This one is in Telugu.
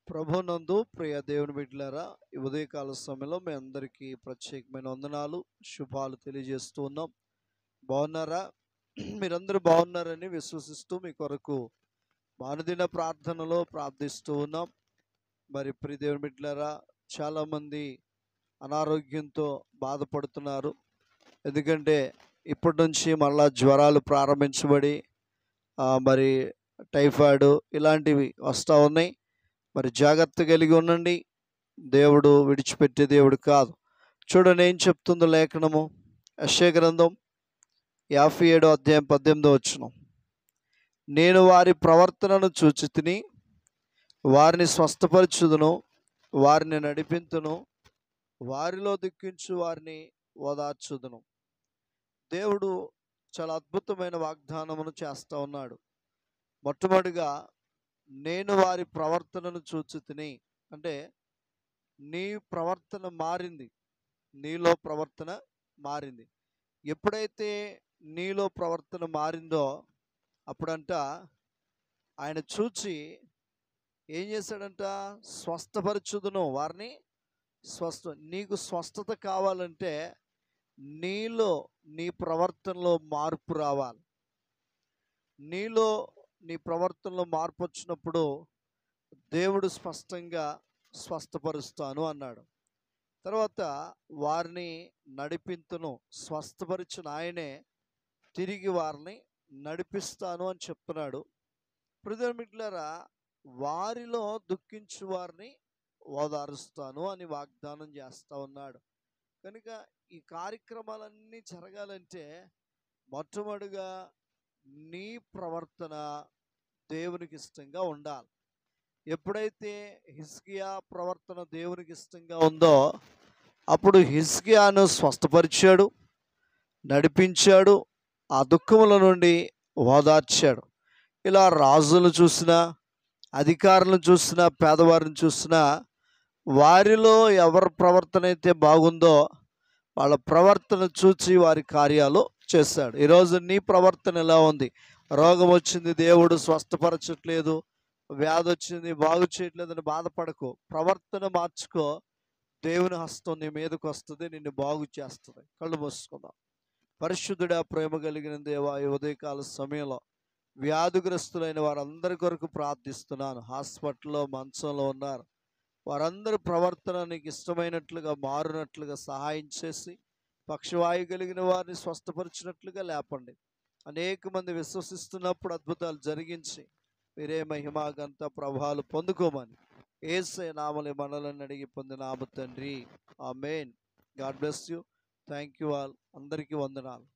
ప్రభునందు ప్రియ దేవుని బిడ్డలారా, ఈ ఉదయకాల సమయంలో మీ అందరికీ ప్రత్యేకమైన వందనాలు, శుభాలు తెలియజేస్తూ ఉన్నాం. బాగున్నారా? మీరందరూ బాగున్నారని విశ్వసిస్తూ మీ కొరకు అనుదిన ప్రార్థనలో ప్రార్థిస్తూ ఉన్నాం. మరి ప్రియ దేవుని బిడ్డలారా, చాలామంది అనారోగ్యంతో బాధపడుతున్నారు. ఎందుకంటే ఇప్పటి నుంచి మళ్ళా జ్వరాలు ప్రారంభించబడి మరి టైఫాయిడ్ ఇలాంటివి వస్తూ ఉన్నాయి. మరి జాగ్రత్త కలిగి ఉండండి. దేవుడు విడిచిపెట్టే దేవుడు కాదు. చూడండి ఏం చెప్తుందో లేఖనము. యెషయా గ్రంథం 57వ అధ్యాయం 18వ వచనం. నేను వారి ప్రవర్తనను చూచి తిని వారిని స్వస్థపరచుదును, వారిని నడిపింతును, వారిలో దుఃఖించు వారిని ఓదార్చుదును. దేవుడు చాలా అద్భుతమైన వాగ్దానమును చేస్తూ ఉన్నాడు. మొట్టమొదటిగా నేను వారి ప్రవర్తనను చూచి తిని, అంటే నీ ప్రవర్తన మారింది, నీలో ప్రవర్తన మారింది. ఎప్పుడైతే నీలో ప్రవర్తన మారిందో అప్పుడంట ఆయన చూచి ఏం చేశాడంట? స్వస్థపరచుదును, వారిని నీకు స్వస్థత కావాలంటే నీలో నీ ప్రవర్తనలో మార్పు రావాలి. నీలో నీ ప్రవర్తనలో మార్పు వచ్చినప్పుడు దేవుడు స్పష్టంగా స్వస్థపరుస్తాను అన్నాడు. తర్వాత వారిని నడిపింతును, స్వస్థపరిచిన ఆయనే తిరిగి వారిని నడిపిస్తాను అని చెప్తున్నాడు. ప్రియమిత్రులారా, వారిలో దుఃఖించు వారిని ఓదారుస్తాను అని వాగ్దానం చేస్తూ ఉన్నాడు. కనుక ఈ కార్యక్రమాలన్నీ జరగాలంటే మొట్టమొదటిగా నీ ప్రవర్తన దేవునికి ఇష్టంగా ఉండాలి. ఎప్పుడైతే హిజ్కియా ప్రవర్తన దేవునికి ఇష్టంగా ఉందో అప్పుడు హిజ్కియాను స్వస్థపరిచాడు, నడిపించాడు, ఆ దుఃఖముల నుండి ఓదార్చాడు. ఇలా రాజులను చూసినా, అధికారులను చూసినా, పేదవారిని చూసినా, వారిలో ఎవరి ప్రవర్తన అయితే బాగుందో వాళ్ళ ప్రవర్తన చూచి వారి కార్యాలు చేశాడు. ఈరోజు నీ ప్రవర్తన ఎలా ఉంది? రోగం వచ్చింది, దేవుడు స్వస్థపరచట్లేదు, వ్యాధి వచ్చింది, బాగు చేయట్లేదని బాధపడకు. ప్రవర్తన మార్చుకో, దేవుని హస్తం నీ మీదకి వస్తుంది, నిన్ను బాగు చేస్తుంది. కళ్ళు మూసుకుందాం. పరిశుద్ధుడా, ప్రేమ కలిగిన దేవా, ఈ ఉదయకాల సమయంలో వ్యాధిగ్రస్తులైన వారందరి కొరకు ప్రార్థిస్తున్నాను. హాస్పిటల్లో మంచంలో ఉన్నారు, వారందరి ప్రవర్తన నీకు ఇష్టమైనట్లుగా మారినట్లుగా సహాయం చేసి పక్షవాయు కలిగిన వారిని స్వస్థపరిచినట్లుగా లేపండి. అనేక మంది విశ్వసిస్తున్నప్పుడు అద్భుతాలు జరిగించి మీరే మహిమా ఘనత ప్రభావాలు పొందుకోమని యేసయ్య నామములో మనలను అడిగి పొందినాము తండ్రి. ఆమేన్. God bless you. Thank you all. అందరికీ వందనాలు.